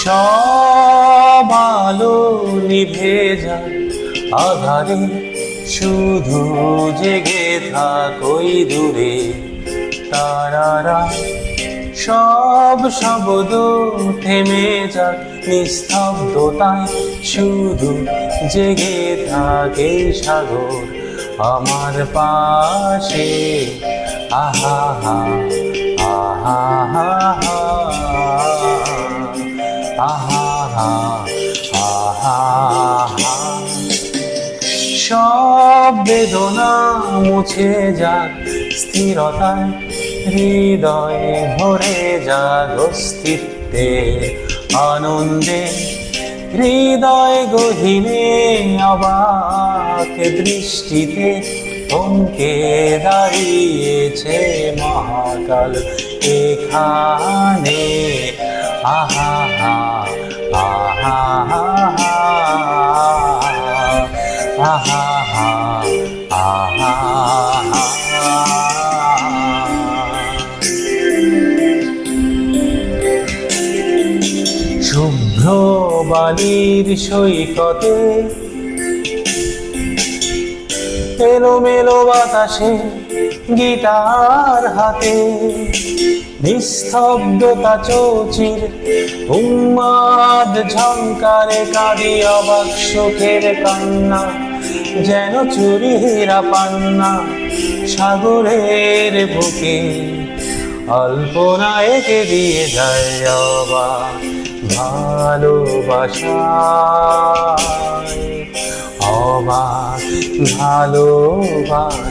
সব আলো নিভে যায় আধারে, শুধু জেগে থাকোই দূরে তারারা। সব শব্দ থেমে যায় নিস্তব্ধতায়, শুধু জেগে থাকে সাগর আমার পাশে। আহা হা আহা হা আহা হা আহা হা। সব বেদনা মুছে যাক স্থিরতায়, হৃদয়ে ভরে যাক অস্তিত্বে আনন্দে। হৃদয় গহীনে অবাক দৃষ্টিতে থমকে দাঁড়িয়েছে মহাকাল এখানে। আহা হা আহা হা আহা হা আহা হা। শুভ্র বালির সৈকতে এলোমেলো বাতাসে গিটার হাতে, নিস্তব্ধতা চৌচির উন্মাদ ঝংকারে কাঁদি অবাক সুখের কান্না, যেন চুরিরা পান্না সাগরের বুকে। অল্পনা এঁকে দিয়ে যায় অবাক ভালোবাসায়, অবাক ভালোবাসায়।